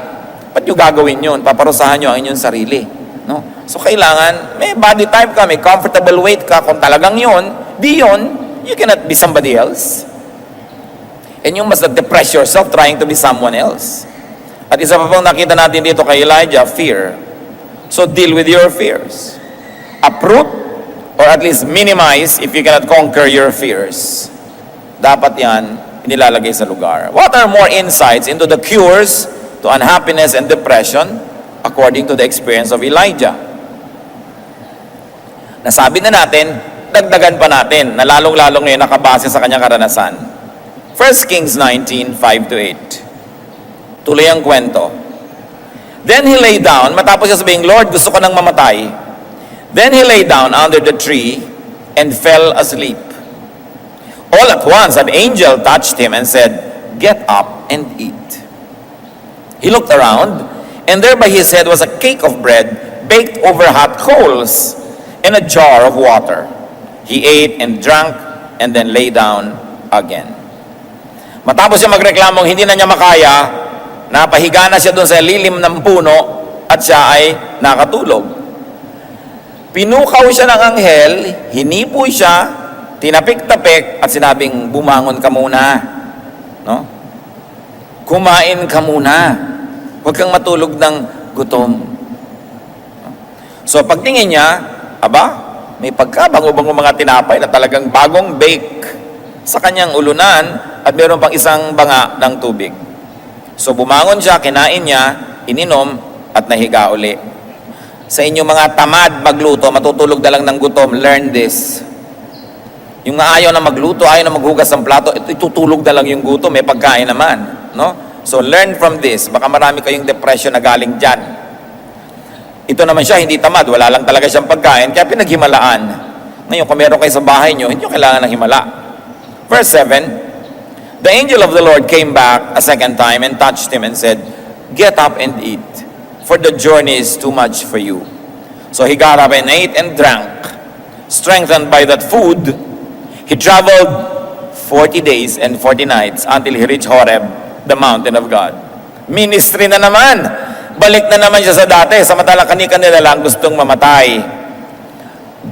Ba't nyo gagawin yun? Paparusahan nyo ang inyong sarili. No? So kailangan, may body type ka, may comfortable weight ka. Kung talagang yun, di yun, you cannot be somebody else. And you must not depress yourself trying to be someone else. At isa pa pong nakita natin dito kay Elijah, fear. So deal with your fears. Uproot or at least minimize if you cannot conquer your fears. Dapat yan inilalagay sa lugar. What are more insights into the cures to unhappiness and depression according to the experience of Elijah? Nasabi na natin, dagdagan pa natin na lalong-lalong ngayon nakabase sa kanyang karanasan. 1 Kings 19, 5-8. Tuloy ang kwento. Then he lay down, matapos niya sabihin, Lord, gusto ko nang mamatay. Then he lay down under the tree and fell asleep. All at once, an angel touched him and said, get up and eat. He looked around, and there by his head was a cake of bread baked over hot coals and a jar of water. He ate and drank and then lay down again. Matapos siya magreklamong hindi na niya makaya, napahiga na siya doon sa lilim ng puno at siya ay nakatulog. Pinukaw siya ng anghel, hinipo siya, tinapik-tapik at sinabing, bumangon ka muna. No? Kumain ka muna. Huwag kang matulog ng gutom. So pagtingin niya, aba, may pagkabango-bango mga tinapay na talagang bagong bake sa kanyang ulunan at meron pang isang banga ng tubig. So bumangon siya, kinain niya, ininom, at nahiga uli. Sa inyong mga tamad magluto, matutulog na lang ng gutom, learn this. Yung ayaw na magluto, ayaw na maghugas ng plato, itutulog na lang yung gutom, may pagkain naman. No? So learn from this. Baka marami kayong depression na galing dyan. Ito naman siya, hindi tamad, wala lang talaga siyang pagkain, kaya pinaghimalaan. Ngayon, kung meron kayo sa bahay nyo, hindi nyo kailangan ng himala. Verse 7, The angel of the Lord came back a second time and touched him and said, "Get up and eat, for the journey is too much for you." So he got up and ate and drank. Strengthened by that food, he traveled 40 days and 40 nights until he reached Horeb, the mountain of God. Ministry na naman. Balik na naman siya sa dati. Samantalang kani-kanila lang gustong mamatay.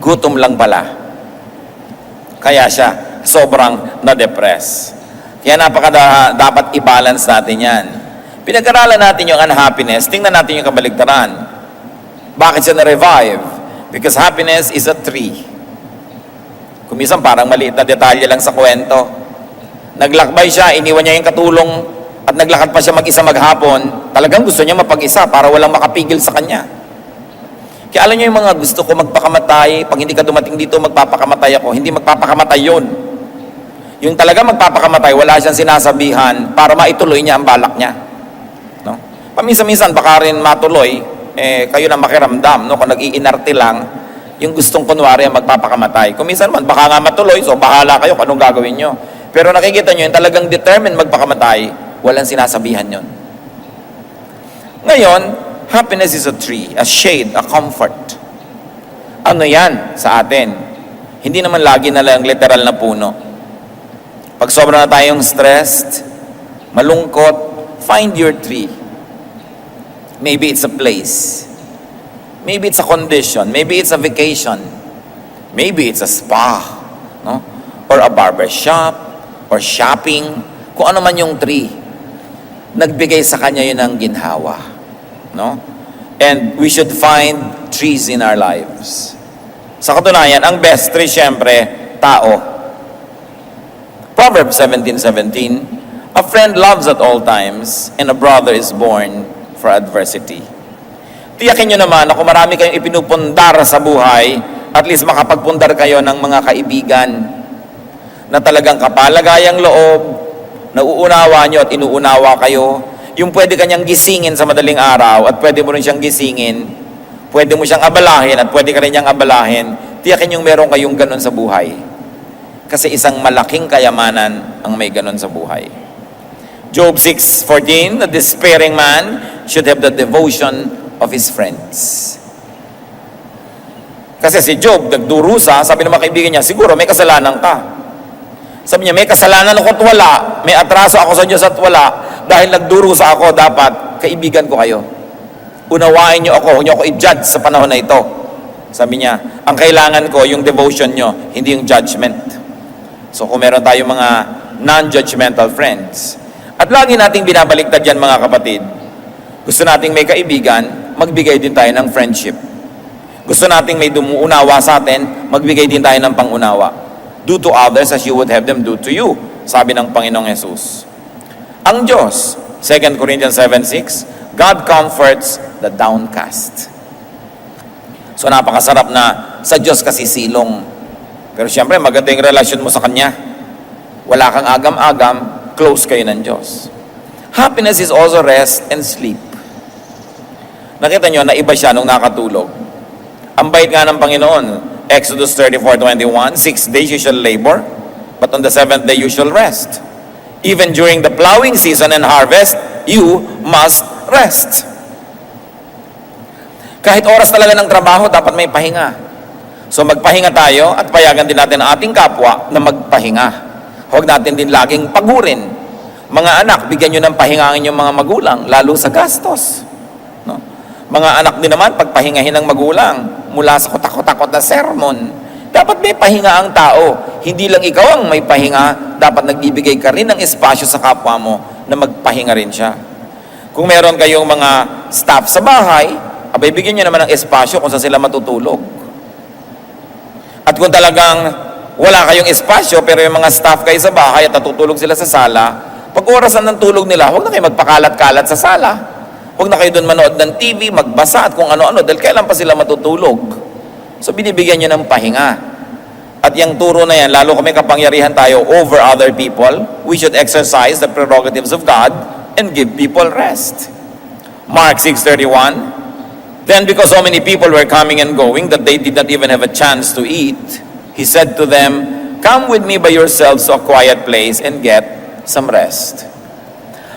Gutom lang pala. Kaya siya sobrang na-depress. Kaya dapat i-balance natin yan. Pinag-aralan natin yung unhappiness, tingnan natin yung kabaligtaran. Bakit siya na-revive? Because happiness is a tree. Kumisan parang maliit na detalye lang sa kwento. Naglakbay siya, iniwan niya yung katulong at naglakad pa siya mag-isa maghapon. Talagang gusto niya mapag-isa para walang makapigil sa kanya. Kaya alam niyo yung mga gusto ko magpakamatay, pag hindi ka dumating dito, magpapakamatay ako. Hindi magpapakamatay yun. Yung talaga magpapakamatay, wala siyang sinasabihan para maituloy niya ang balak niya. No? Paminsan-minsan, baka rin matuloy, kayo na makiramdam, no? Kung nag-iinarte lang, yung gustong kunwari ang magpapakamatay. Kung minsan man, baka nga matuloy, so bahala kayo kung anong gagawin nyo. Pero nakikita nyo, yung talagang determined magpakamatay, walang sinasabihan yon. Ngayon, happiness is a tree, a shade, a comfort. Ano yan sa atin? Hindi naman lagi na lang literal na puno. Pag sobra na tayong stressed, malungkot, find your tree. Maybe it's a place. Maybe it's a condition. Maybe it's a vacation. Maybe it's a spa. No? Or a barber shop. Or shopping. Kung ano man yung tree. Nagbigay sa kanya yun ng ginhawa. No? And we should find trees in our lives. Sa katunayan, ang best tree, syempre, tao. Proverbs 17:17, "A friend loves at all times, and a brother is born for adversity." Tiyakin nyo naman na kung marami kayong ipinupundar sa buhay, at least makapagpundar kayo ng mga kaibigan na talagang kapalagayang loob, nauunawa nyo at inuunawa kayo. Yung pwede kanyang gisingin sa madaling araw at pwede mo rin siyang gisingin, pwede mo siyang abalahin at pwede ka rin niyang abalahin. Tiyakin yung meron kayong ganun sa buhay. Kasi isang malaking kayamanan ang may ganun sa buhay. Job 6:14, "The despairing man should have the devotion of his friends." Kasi si Job, nagdurusa, sabi ng mga kaibigan niya, siguro may kasalanan ka. Sabi niya, may kasalanan ako at wala, may atraso ako sa Diyos at wala, dahil nagdurusa ako, dapat kaibigan ko kayo. Unawain niyo ako, huwag niyo ako i-judge sa panahon na ito. Sabi niya, ang kailangan ko, yung devotion niyo, hindi yung judgment. So kung meron tayong mga non-judgmental friends, at lagi nating binabaliktad yan mga kapatid, gusto nating may kaibigan, magbigay din tayo ng friendship. Gusto nating may dumuunawa sa atin, magbigay din tayo ng pangunawa. Do to others as you would have them do to you, sabi ng Panginoong Jesus. Ang Diyos, 2 Corinthians 7:6, God comforts the downcast. So napakasarap na sa Diyos kasi silong. Pero siyempre, maganda yung relasyon mo sa Kanya. Wala kang agam-agam, close kayo ng Diyos. Happiness is also rest and sleep. Nakita nyo na iba siya nung nakatulog. Ang bait nga ng Panginoon, Exodus 34:21, 6 days you shall labor, but on the 7th day you shall rest. Even during the plowing season and harvest, you must rest. Kahit oras talaga ng trabaho, dapat may pahinga. So magpahinga tayo at payagan din natin ang ating kapwa na magpahinga. Huwag natin din laging pagurin. Mga anak, bigyan nyo ng pahinga ang inyong mga magulang, lalo sa gastos. No? Mga anak din naman, pagpahingahin ng magulang mula sa kutakot-takot na sermon. Dapat may pahinga ang tao. Hindi lang ikaw ang may pahinga, dapat nagbibigay ka rin ng espasyo sa kapwa mo na magpahinga rin siya. Kung meron kayong mga staff sa bahay, abay bigyan nyo naman ng espasyo kung saan sila matutulog. At kung talagang wala kayong espasyo, pero yung mga staff kayo sa bahay at natutulog sila sa sala, pag orasan ng tulog nila, huwag na kayo magpakalat-kalat sa sala. Huwag na kayo doon manood ng TV, magbasa at kung ano-ano, dahil kailan pa sila matutulog. So binibigyan nyo ng pahinga. At yung turo na yan, lalo kung may kapangyarihan tayo over other people, we should exercise the prerogatives of God and give people rest. Mark 6:31, "Then because so many people were coming and going that they did not even have a chance to eat, he said to them, 'Come with me by yourselves to a quiet place and get some rest.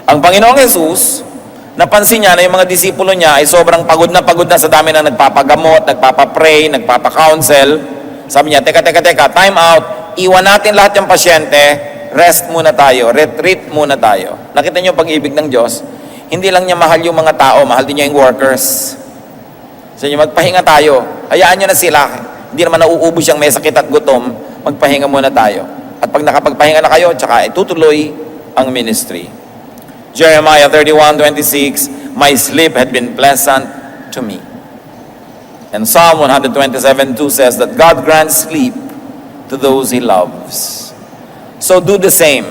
Ang Panginoong Jesus, napansin niya na yung mga disipulo niya ay sobrang pagod na sa dami na nagpapagamot, nagpapapray, nagpapakounsel. Sabi niya, teka, time out. Iwan natin lahat yung pasyente, rest muna tayo, retreat muna tayo. Nakita niyo pag-ibig ng Diyos? Hindi lang niya mahal yung mga tao, mahal din niya yung workers. So niya, magpahinga tayo. Hayaan niyo na sila. Hindi naman nauubos yung may sakit at gutom, magpahinga muna tayo. At pag nakapagpahinga na kayo, tsaka itutuloy ang ministry. Jeremiah 31:26, my sleep had been pleasant to me. And Psalm 127:2 says that God grants sleep to those He loves. So do the same.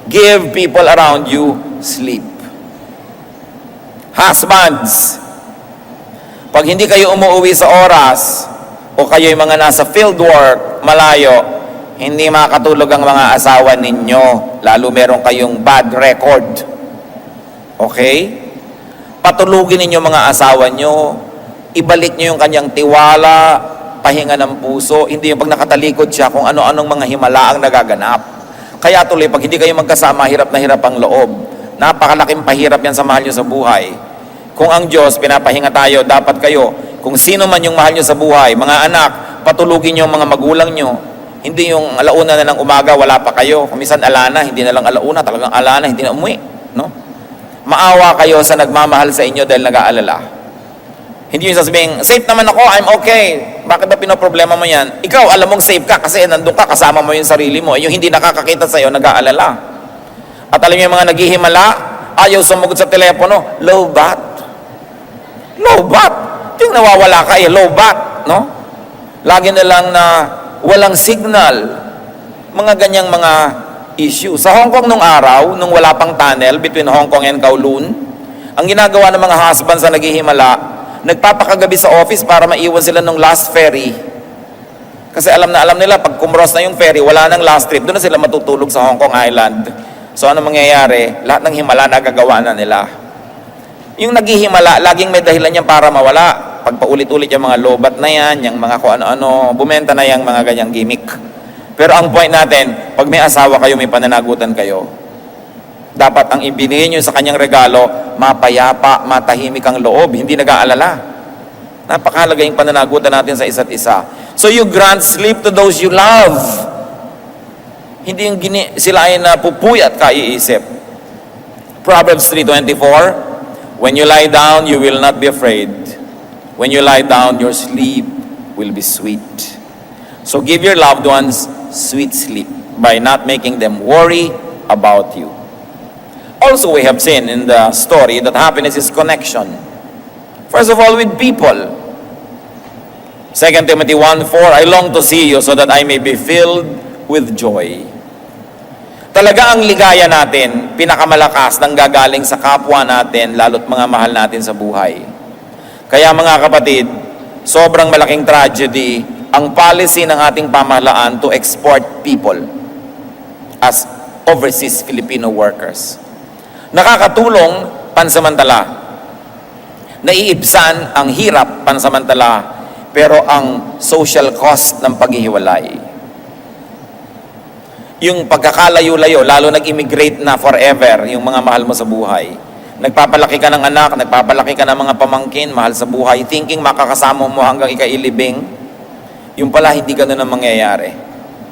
Give people around you sleep. Husbands, pag hindi kayo umuwi sa oras, o kayo yung mga nasa field work, malayo, hindi makakatulog ang mga asawa ninyo, lalo meron kayong bad record. Okay? Patulugin ninyo mga asawa nyo, ibalik nyo yung kanyang tiwala, pahinga ng puso, hindi yung pag nakatalikod siya kung ano-anong mga himala ang nagaganap. Kaya tuloy, pag hindi kayo magkasama, hirap na hirap ang loob. Napakalaking pahirap yan sa mahal nyo sa buhay. Kung ang Diyos, pinapahinga tayo, dapat kayo, kung sino man yung mahal nyo sa buhay, mga anak, patulugin nyo ang mga magulang nyo. Hindi yung alauna na ng umaga, wala pa kayo. Kung minsan alana, hindi na lang alauna, talagang alana, hindi na umuwi. No? Maawa kayo sa nagmamahal sa inyo dahil nag-aalala. Hindi yung sasabihin, safe naman ako, I'm okay. Bakit ba pinoproblema mo yan? Ikaw, alam mong safe ka kasi nandun ka, kasama mo yung sarili mo. Yung hindi nakakakita sa'yo, nag-aalala. At alam niyo yung mga naghihimala, ayaw sumagot sa telepono, low bat. Low bat. Yung nawawala ka, low bat. No? Lagi na lang na walang signal. Mga ganyang mga issue. Sa Hong Kong nung araw, nung wala pang tunnel between Hong Kong and Kowloon, ang ginagawa ng mga husband sa naghihimala, nagpapakagabi sa office para maiwan sila nung last ferry. Kasi alam nila, pag kumros na yung ferry, wala nang last trip, doon na sila matutulog sa Hong Kong Island. So ano mangyayari? Lahat ng himala nagagawa na nila. Yung naghihimala, laging may dahilan yan para mawala. Pag paulit-ulit yung mga lobat na yan, yung mga kung ano-ano, bumenta na yung mga ganyang gimmick. Pero ang point natin, pag may asawa kayo, may pananagutan kayo, dapat ang ibinigay nyo sa kanyang regalo, mapayapa, matahimik ang loob, hindi nag-aalala. Napakahalaga yung pananagutan natin sa isa't isa. So you grant sleep to those you love. Hindi yung sila ay napupuyat ka iisip. Proverbs 3:24, when you lie down, you will not be afraid. When you lie down, your sleep will be sweet. So give your loved ones sweet sleep by not making them worry about you. Also, we have seen in the story that happiness is connection. First of all, with people. 2 Timothy 1:4, I long to see you so that I may be filled with joy. Talaga ang ligaya natin, pinakamalakas nang gagaling sa kapwa natin, lalo't mga mahal natin sa buhay. Kaya mga kapatid, sobrang malaking tragedy ang policy ng ating pamahalaan to export people as overseas Filipino workers. Nakakatulong pansamantala. Naiibsan ang hirap pansamantala, pero ang social cost ng paghihiwalay. Yung pagkakalayo-layo, lalo nag-immigrate na forever, yung mga mahal mo sa buhay. Nagpapalaki ka ng anak, nagpapalaki ka ng mga pamangkin, mahal sa buhay, thinking makakasama mo hanggang ikailibing. Yung pala, hindi ganun ang mangyayari.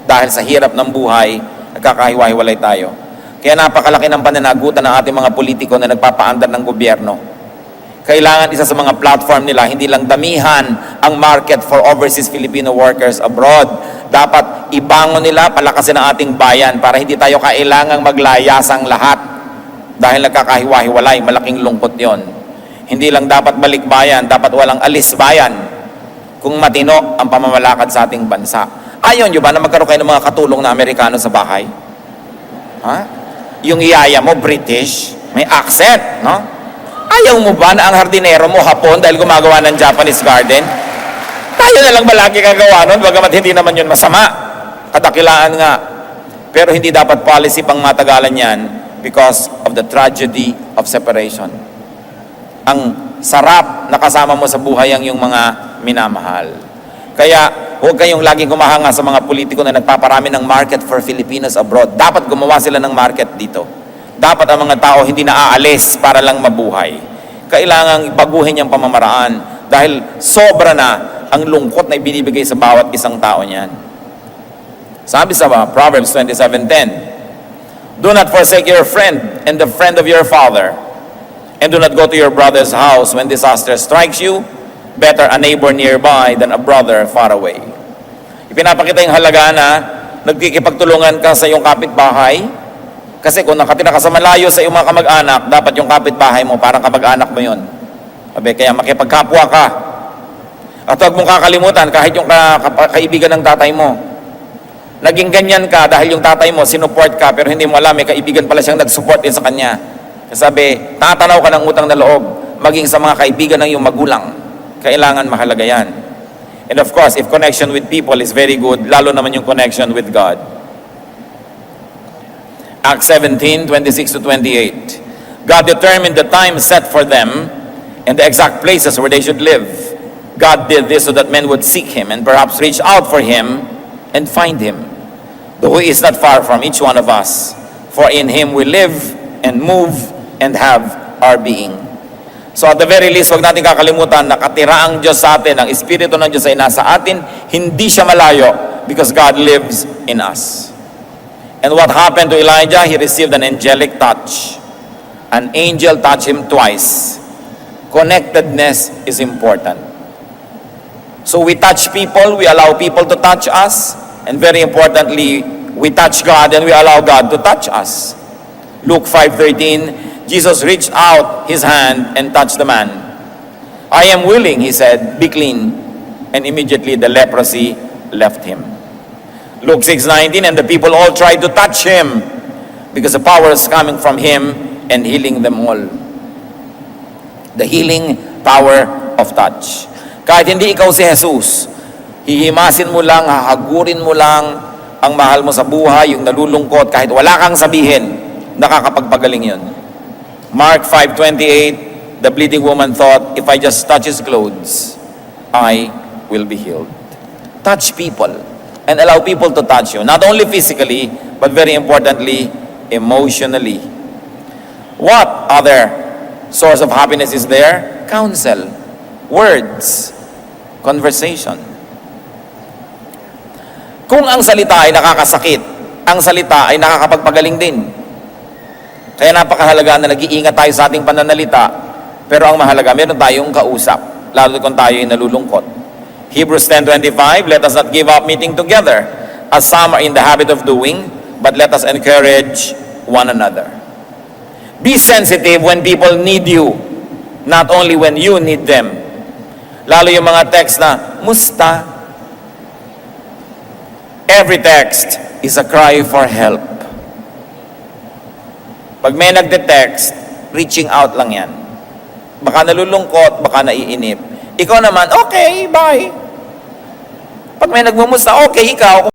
Dahil sa hirap ng buhay, nagkakahiwa-hiwalay tayo. Kaya napakalaki ng pananagutan ng ating mga politiko na nagpapaandar ng gobyerno. Kailangan isa sa mga platform nila, hindi lang damihan ang market for overseas Filipino workers abroad. Dapat ibangon nila, palakasin ang ating bayan para hindi tayo kailangang maglayasang lahat. Dahil nagkakahiwa-hiwalay, malaking lungkot yon. Hindi lang dapat balik bayan, dapat walang alis bayan. Kung matino ang pamamalakad sa ating bansa. Ayaw nyo ba na magkaroon kayo ng mga katulong na Amerikano sa bahay? Ha? Yung iyaya mo, British, may accent, no? Ayaw mo ba na ang hardinero mo Hapon dahil gumagawa ng Japanese garden? Tayo na lang ba lagi kagawa nun? Bagamat hindi naman yun masama. Kadakilaan nga. Pero hindi dapat policy pang matagalan yan because of the tragedy of separation. Ang sarap na kasama mo sa buhay ang yung mga minamahal. Kaya huwag kayong laging humahanga sa mga politiko na nagpaparami ng market for Filipinos abroad. Dapat gumawa sila ng market dito. Dapat ang mga tao hindi na aalis para lang mabuhay. Kailangang baguhin yung pamamaraan dahil sobra na ang lungkot na ibinibigay sa bawat isang tao niyan. Sabi sa Proverbs 27:10, "Do not forsake your friend and the friend of your father, and do not go to your brother's house when disaster strikes you. Better a neighbor nearby than a brother far away." Ipinapakita yung halaga na nagkikipagtulungan ka sa iyong kapitbahay. Kasi kung nakatira ka sa malayo sa iyong mga kamag-anak, dapat yung kapitbahay mo, parang kamag-anak mo yun. Kaya makipagkapwa ka. At huwag mong kakalimutan, kahit yung kaibigan ng tatay mo, naging ganyan ka dahil yung tatay mo sinuport ka, pero hindi mo alam, may kaibigan pala siyang nag-support din sa kanya. Sabi, tatanaw ka ng utang na loob, maging sa mga kaibigan ng iyong magulang. Kailangan mahalaga yan. And of course, if connection with people is very good, lalo naman yung connection with God. Acts 17:26-28. God determined the time set for them and the exact places where they should live. God did this so that men would seek Him and perhaps reach out for Him and find Him. Though He is not far from each one of us, for in Him we live and move and have our being. So at the very least, huwag natin kakalimutan, nakatira ang Diyos sa atin, ang Espiritu ng Diyos ay nasa atin, hindi siya malayo because God lives in us. And what happened to Elijah? He received an angelic touch. An angel touched him twice. Connectedness is important. So we touch people, we allow people to touch us, and very importantly, we touch God and we allow God to touch us. Luke 5:13, Jesus reached out His hand and touched the man. "I am willing," He said, "be clean." And immediately the leprosy left him. Luke 6:19, and the people all tried to touch Him because the power is coming from Him and healing them all. The healing power of touch. Kahit hindi ikaw si Jesus, hihimasin mo lang, hahagurin mo lang ang mahal mo sa buhay, yung nalulungkot, kahit wala kang sabihin, nakakapagpagaling yun. Mark 5:28, the bleeding woman thought, "If I just touch His clothes, I will be healed." Touch people and allow people to touch you, not only physically, but very importantly, emotionally. What other source of happiness is there? Counsel, words, conversation. Kung ang salita ay nakakasakit, ang salita ay nakakapagpagaling din. Kaya napakahalaga na nag-iingat tayo sa ating pananalita, pero ang mahalaga, meron tayong kausap, lalo kung tayo ay nalulungkot. Hebrews 10:25, let us not give up meeting together, as some are in the habit of doing, but let us encourage one another. Be sensitive when people need you, not only when you need them. Lalo yung mga text na, "Musta?" Every text is a cry for help. Pag may nagde-text, reaching out lang yan. Baka nalulungkot, baka naiinip. Ikaw naman, okay, bye. Pag may nagmumusta, okay, ikaw.